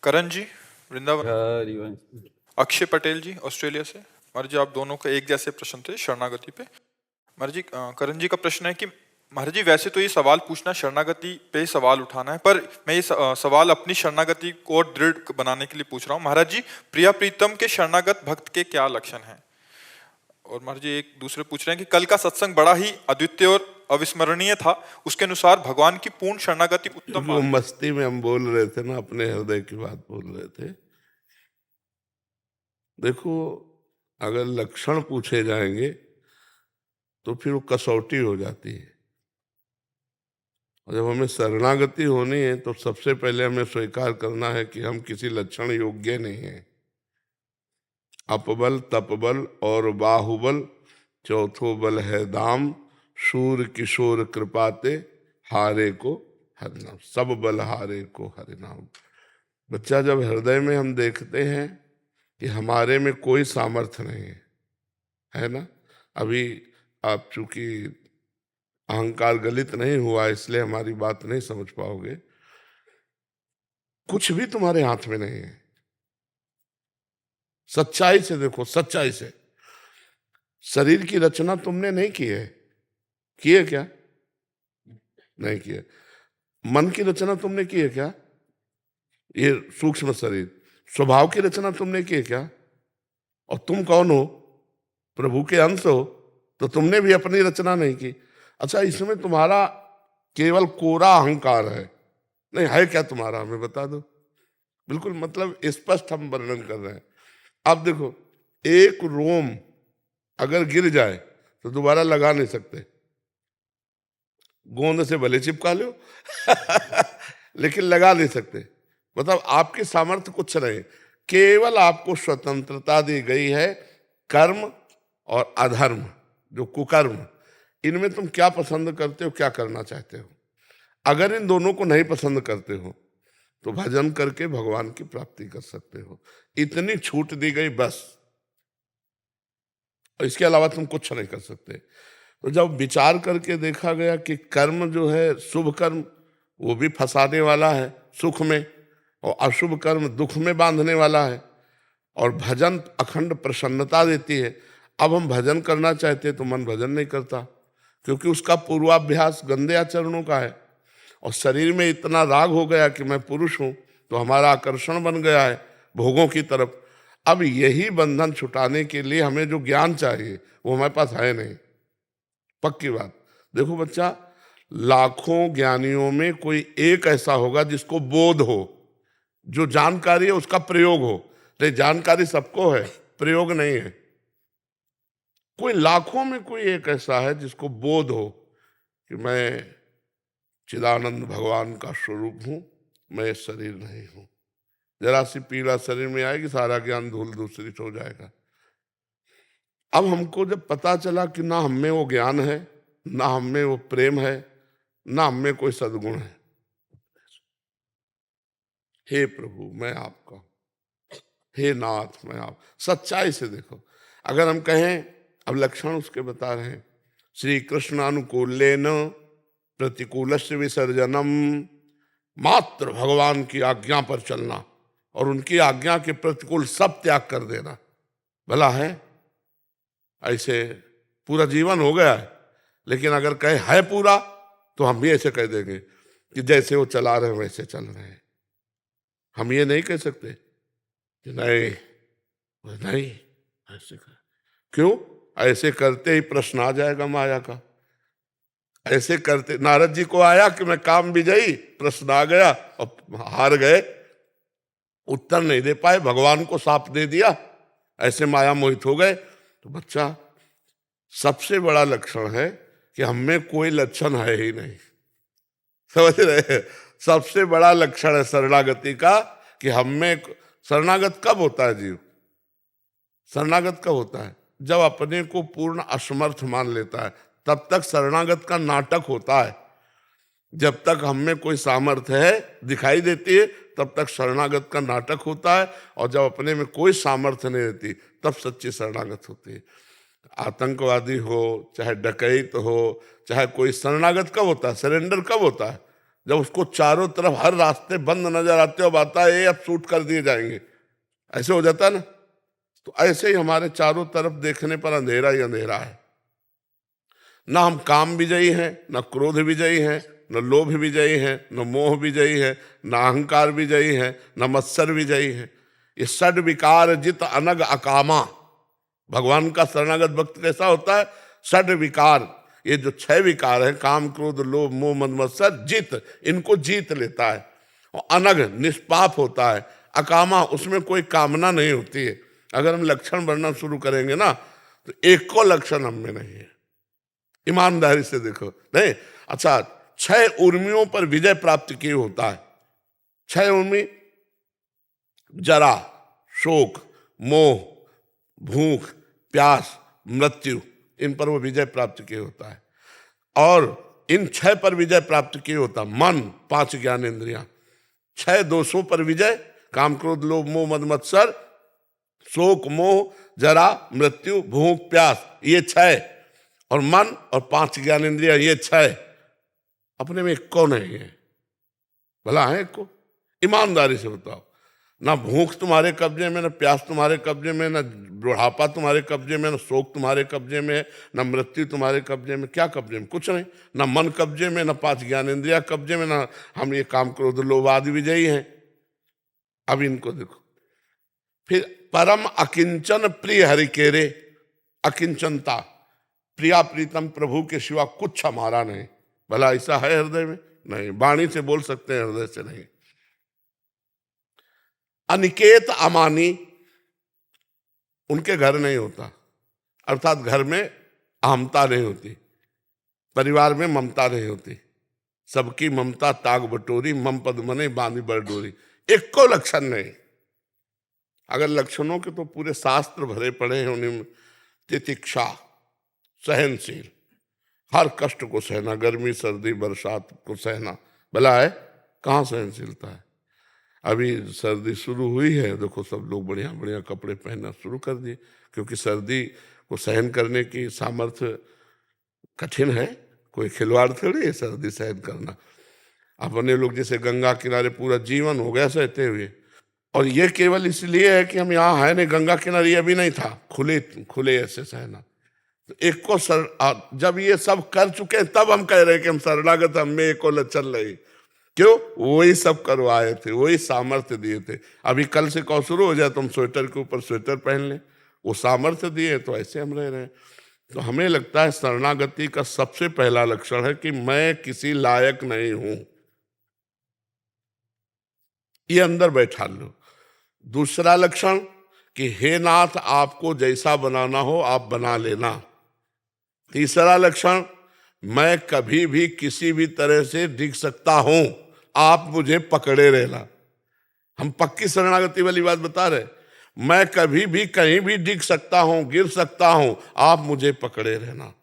करण जी वृंदावन। हरिवंश। अक्षय पटेल जी Australia से। महाराज जी आप दोनों का एक जैसे प्रश्न थे शरणागति पे। महाराज जी करण जी का प्रश्न है कि महाराज जी वैसे तो ये सवाल पूछना शरणागति पे सवाल उठाना है, पर मैं ये सवाल अपनी शरणागति को और दृढ़ बनाने के लिए पूछ रहा हूँ। महाराज जी प्रिया प्रीतम के शरणागत भक्त के क्या लक्षण हैं? और महाराज जी एक दूसरे पूछ रहे हैं कि कल का सत्संग बड़ा ही अद्वितीय और अविस्मरणीय था, उसके अनुसार भगवान की पूर्ण शरणागति उत्तम वो मस्ती में हम बोल रहे थे ना, अपने हृदय की बात बोल रहे थे। देखो, अगर लक्षण पूछे जाएंगे तो फिर वो कसौटी हो जाती है। और जब हमें शरणागति होनी है तो सबसे पहले हमें स्वीकार करना है कि हम किसी लक्षण योग्य नहीं हैं। अपबल तपबल और बाहुबल, चौथो बल है दाम, शूर किशोर कृपाते, हारे को हरिनाम, सब बल हारे को हरिनाम। बच्चा, जब हृदय में हम देखते हैं कि हमारे में कोई सामर्थ्य नहीं है ना। अभी आप चूंकि अहंकार गलित नहीं हुआ इसलिए हमारी बात नहीं समझ पाओगे। कुछ भी तुम्हारे हाथ में नहीं है। सच्चाई से देखो, सच्चाई से। शरीर की रचना तुमने नहीं की है, की है क्या? नहीं की है। मन की रचना तुमने की है क्या? ये सूक्ष्म शरीर, स्वभाव की रचना तुमने की है क्या? और तुम कौन हो? प्रभु के अंश हो, तो तुमने भी अपनी रचना नहीं की। अच्छा, इसमें तुम्हारा केवल कोरा अहंकार है। नहीं है क्या तुम्हारा? हमें बता दो। बिल्कुल, मतलब स्पष्ट हम वर्णन कर रहे हैं। अब देखो, एक रोम अगर गिर जाए तो दोबारा लगा नहीं सकते। गोंद से भले चिपका लो लेकिन लगा नहीं सकते। मतलब आपकी सामर्थ्य कुछ नहीं, केवल आपको स्वतंत्रता दी गई है। कर्म और अधर्म, जो कुकर्म, इनमें तुम क्या पसंद करते हो, क्या करना चाहते हो। अगर इन दोनों को नहीं पसंद करते हो तो भजन करके भगवान की प्राप्ति कर सकते हो। इतनी छूट दी गई बस, और इसके अलावा तुम कुछ नहीं कर सकते। तो जब विचार करके देखा गया कि कर्म जो है, शुभ कर्म, वो भी फंसाने वाला है सुख में, और अशुभ कर्म दुख में बांधने वाला है, और भजन अखंड प्रसन्नता देती है। अब हम भजन करना चाहते तो मन भजन नहीं करता, क्योंकि उसका पूर्वाभ्यास गंदे आचरणों का है। और शरीर में इतना राग हो गया कि मैं पुरुष हूं, तो हमारा आकर्षण बन गया है भोगों की तरफ। अब यही बंधन छुटाने के लिए हमें जो ज्ञान चाहिए वो हमारे पास है नहीं। पक्की बात। देखो बच्चा, लाखों ज्ञानियों में कोई एक ऐसा होगा जिसको बोध हो, जो जानकारी है उसका प्रयोग हो। तो जानकारी सबको है, प्रयोग नहीं है। कोई लाखों में कोई एक ऐसा है जिसको बोध हो कि मैं चिदानंद भगवान का स्वरूप हूं, मैं शरीर नहीं हूं। जरा सी पीड़ा शरीर में आएगी, सारा ज्ञान धूल दूसरित हो जाएगा। अब हमको जब पता चला कि ना हम में वो ज्ञान है, ना हम में वो प्रेम है, ना हम में कोई सद्गुण है, हे प्रभु मैं आपका, हे नाथ मैं आप। सच्चाई से देखो, अगर हम कहें, अब लक्षण उसके बता रहे हैं, श्री कृष्ण अनुकूलेन प्रतिकूलस्य विसर्जनम, मात्र भगवान की आज्ञा पर चलना और उनकी आज्ञा के प्रतिकूल सब त्याग कर देना। भला है? ऐसे पूरा जीवन हो गया है। लेकिन अगर कहे है पूरा, तो हम भी ऐसे कह देंगे कि जैसे वो चला रहे हैं वैसे चल रहे हैं। हम ये नहीं कह सकते कि नहीं नहीं ऐसे कर। क्यों? ऐसे करते ही प्रश्न आ जाएगा माया का। ऐसे करते नारद जी को आया कि मैं काम विजयी, प्रश्न आ गया और हार गए, उत्तर नहीं दे पाए, भगवान को साफ दे दिया, ऐसे माया मोहित हो गए। तो बच्चा, सबसे बड़ा लक्षण है कि हम में कोई लक्षण है ही नहीं। समझ रहे? सबसे बड़ा लक्षण है शरणागति का कि हम में। शरणागत कब होता है जीव? शरणागत कब होता है? जब अपने को पूर्ण असमर्थ मान लेता है, तब तक शरणागत का नाटक होता है। जब तक हम में कोई सामर्थ्य है दिखाई देती है, तब तक शरणागत का नाटक होता है। और जब अपने में कोई सामर्थ्य नहीं रहती, तब सच्ची शरणागत होती है। आतंकवादी हो, चाहे डकैत हो, चाहे कोई, शरणागत कब होता है? सरेंडर कब होता है? जब उसको चारों तरफ हर रास्ते बंद नजर आते हो, आता है अब शूट कर दिए जाएंगे, ऐसे हो जाता है ना। तो ऐसे ही हमारे चारों तरफ देखने पर अंधेरा ही अंधेरा है। ना हम काम विजयी हैं, ना क्रोध विजयी हैं, न लोभ विजयी हैं, न मोह विजयी है, न अहंकार विजयी है, न मत्सर विजयी है। ये षड विकार जित अनग अकामा। भगवान का शरणागत भक्त कैसा होता है? षड विकार, ये जो 6 विकार है, काम क्रोध लोभ मोह मद मत्सर, जित, इनको जीत लेता है। और अनग, निष्पाप होता है। अकामा, उसमें कोई कामना नहीं होती है। अगर हम लक्षण वर्णन शुरू करेंगे ना, तो एक को लक्षण हम में नहीं है। ईमानदारी से देखो, नहीं। अच्छा, 6 उर्मियों पर विजय प्राप्त किए होता है। 6 उर्मी, जरा, शोक, मोह, भूख, प्यास, मृत्यु, इन पर वो विजय प्राप्त किए होता है। और इन 6 पर विजय प्राप्त किए होता है। मन, 5 ज्ञानेंद्रियां, 6 दोषों पर विजय, काम क्रोध लोभ मोह मद मत्सर, शोक मोह, जरा मृत्यु, भूख प्यास, ये 6, और मन और 5 ज्ञानेंद्रियां, ये 6 अपने में एक को नहीं है। भला है एक को? ईमानदारी से बताओ। ना भूख तुम्हारे कब्जे में, ना प्यास तुम्हारे कब्जे में, ना बुढ़ापा तुम्हारे कब्जे में, ना शोक तुम्हारे कब्जे में, ना मृत्यु तुम्हारे कब्जे में। क्या कब्जे में? कुछ नहीं। ना मन कब्जे में, ना 5 ज्ञानेंद्रिया कब्जे में, ना हम ये काम क्रोध लोभ आदि विजयी हैं। अब इनको देखो। फिर परम अकिंचन प्रिय हरिकेरे, अकिंचनता, प्रिया प्रीतम प्रभु के सिवा कुछ हमारा नहीं। भला ऐसा है हृदय में? नहीं। वाणी से बोल सकते हैं, हृदय से नहीं। अनिकेत अमानी, उनके घर नहीं होता, अर्थात घर में अहमता नहीं होती, परिवार में ममता नहीं होती। सबकी ममता ताग बटोरी, मम पद मने बांधी बरडोरी। एक को लक्षण नहीं। अगर लक्षणों के तो पूरे शास्त्र भरे पड़े हैं उन्हीं में। तितिक्षा, सहनशील, हर कष्ट को सहना, गर्मी सर्दी बरसात को सहना। भला है? कहाँ सहनशीलता है? अभी सर्दी शुरू हुई है, देखो सब लोग बढ़िया बढ़िया कपड़े पहनना शुरू कर दिए, क्योंकि सर्दी को सहन करने की सामर्थ्य कठिन है। कोई खिलवाड़ थोड़ी है सर्दी सहन करना। अपने लोग जैसे गंगा किनारे पूरा जीवन हो गया सहते हुए, और ये केवल इसलिए है कि हम यहाँ है नहीं, गंगा किनारे अभी नहीं था, खुले खुले ऐसे सहना। तो एक को जब ये सब कर चुके हैं, तब हम कह रहे हैं कि हम शरणागत, हम में एक को चल रही। क्यों? वही सब करवाए थे, वही सामर्थ्य दिए थे। अभी कल से कौ शुरू हो जाए तो हम स्वेटर के ऊपर स्वेटर पहन लें, वो सामर्थ्य दिए, तो ऐसे हम रह रहे हैं। तो हमें लगता है शरणागति का सबसे पहला लक्षण है कि मैं किसी लायक नहीं हूं, ये अंदर बैठा लो। दूसरा लक्षण कि हे नाथ, आपको जैसा बनाना हो आप बना लेना। तीसरा लक्षण, मैं कभी भी किसी भी तरह से डिग सकता हूं, आप मुझे पकड़े रहना। हम पक्की शरणागति वाली बात बता रहे। मैं कभी भी कहीं भी डिग सकता हूं, गिर सकता हूं, आप मुझे पकड़े रहना।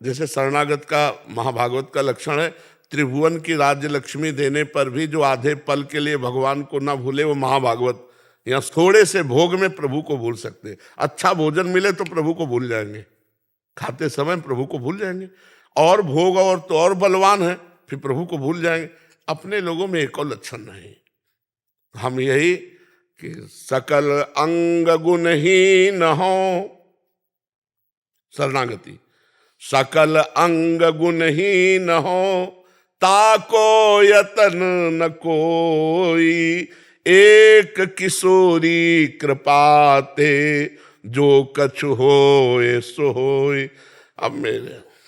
जैसे शरणागत का महाभागवत का लक्षण है, त्रिभुवन की राज्य लक्ष्मी देने पर भी जो आधे पल के लिए भगवान को ना भूले, वो महाभागवत। यहाँ थोड़े से भोग में प्रभु को भूल सकते। अच्छा भोजन मिले तो प्रभु को भूल जाएंगे, खाते समय प्रभु को भूल जाएंगे। और भोग और तो और बलवान है, फिर प्रभु को भूल जाएंगे। अपने लोगों में एक और लक्षण नहीं। हम यही कि सकल अंग गुणहीन हो, शरणागति, सकल अंग गुणहीन हो, ताको यतन न कोई, एक किशोरी कृपाते, जो कछु होए सो होए। अब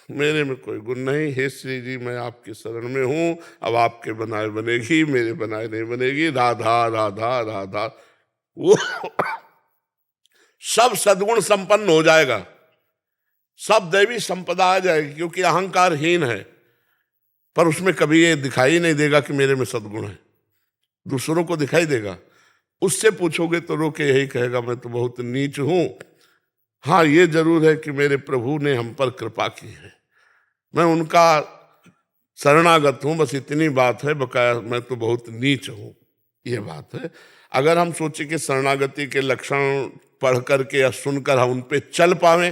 मेरे में कोई गुण नहीं। हे श्री जी, मैं आपकी शरण में हूं। अब आपके बनाए बनेगी, मेरे बनाए नहीं बनेगी। राधा राधा राधा, वो सब सद्गुण संपन्न हो जाएगा, सब दैवी संपदा आ जाएगी, क्योंकि अहंकारहीन है। पर उसमें कभी ये दिखाई नहीं देगा कि मेरे में सद्गुण है, दूसरों को दिखाई देगा। उससे पूछोगे तो रोके यही कहेगा, मैं तो बहुत नीच हूं। हाँ, ये जरूर है कि मेरे प्रभु ने हम पर कृपा की है, मैं उनका शरणागत हूं, बस इतनी बात है। बकाया मैं तो बहुत नीच हूं, ये बात है। अगर हम सोचे कि शरणागति के लक्षण पढ़ करके या सुनकर हम उन पे चल पावे,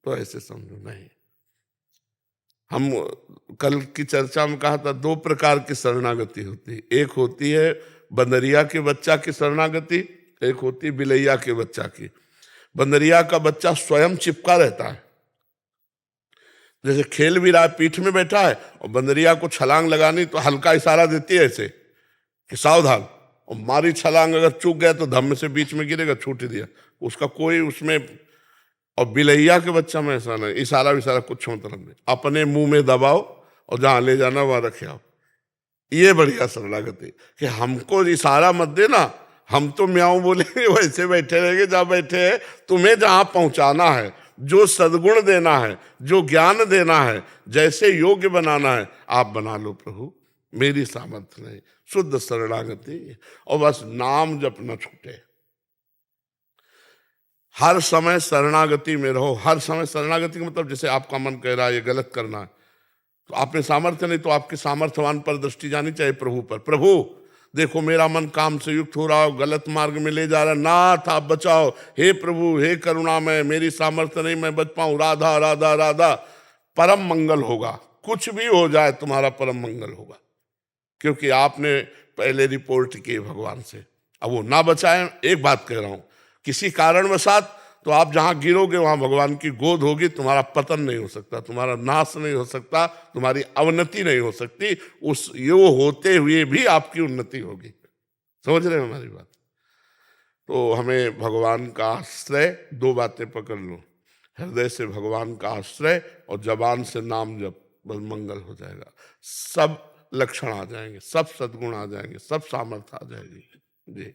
तो ऐसे समझो नहीं। हम कल की चर्चा में कहा था 2 प्रकार की शरणागति होती है। एक होती है बंदरिया के बच्चा की शरणागति, एक होती है बिलैया के बच्चा की। बंदरिया का बच्चा स्वयं चिपका रहता है, जैसे खेल भी रहा है, पीठ में बैठा है और बंदरिया को छलांग लगानी तो हल्का इशारा देती है ऐसे कि सावधान, और मारी छलांग, अगर चूक गया तो धम्म से बीच में गिरेगा, छूट दिया, उसका कोई उसमें। और बिलैया के बच्चा में ऐसा नहीं, इशारा विशारा कुछ मतलब नहीं, अपने मुंह में दबाओ और जहां ले जाना वहां रखे आओ। ये बढ़िया शरणागति कि हमको इशारा मत देना, हम तो म्याऊं बोलेंगे वैसे बैठे रहेंगे जहां बैठे हैं, तुम्हें जहां पहुंचाना है, जो सद्गुण देना है, जो ज्ञान देना है, जैसे योग्य बनाना है, आप बना लो प्रभु, मेरी सामर्थ्य नहीं। शुद्ध शरणागति, और बस नाम जप न छूटे। हर समय शरणागति में रहो, हर समय शरणागति का मतलब जैसे आपका मन कह रहा है ये गलत करना है, तो आप में सामर्थ्य नहीं तो आपके सामर्थ्यवान पर दृष्टि जानी चाहिए प्रभु पर। प्रभु देखो मेरा मन काम से युक्त हो रहा हो, गलत मार्ग में ले जा रहा है, नाथ आप बचाओ, हे प्रभु हे करुणामय, मेरी सामर्थ्य नहीं मैं बच पाऊं, राधा राधा राधा। परम मंगल होगा, कुछ भी हो जाए तुम्हारा परम मंगल होगा, क्योंकि आपने पहले रिपोर्ट की भगवान से। अब वो ना बचाए, एक बात कह रहा हूं, किसी कारणवशात तो आप जहां गिरोगे वहां भगवान की गोद होगी, तुम्हारा पतन नहीं हो सकता, तुम्हारा नाश नहीं हो सकता, तुम्हारी अवनति नहीं हो सकती, उस यो होते हुए भी आपकी उन्नति होगी। समझ रहे हो हमारी बात? तो हमें भगवान का आश्रय, 2 बातें पकड़ लो, हृदय से भगवान का आश्रय और जबान से नाम जप, बस मंगल हो जाएगा। सब लक्षण आ जाएंगे, सब सद्गुण आ जाएंगे, सब सामर्थ्य आ जाएगी। जी।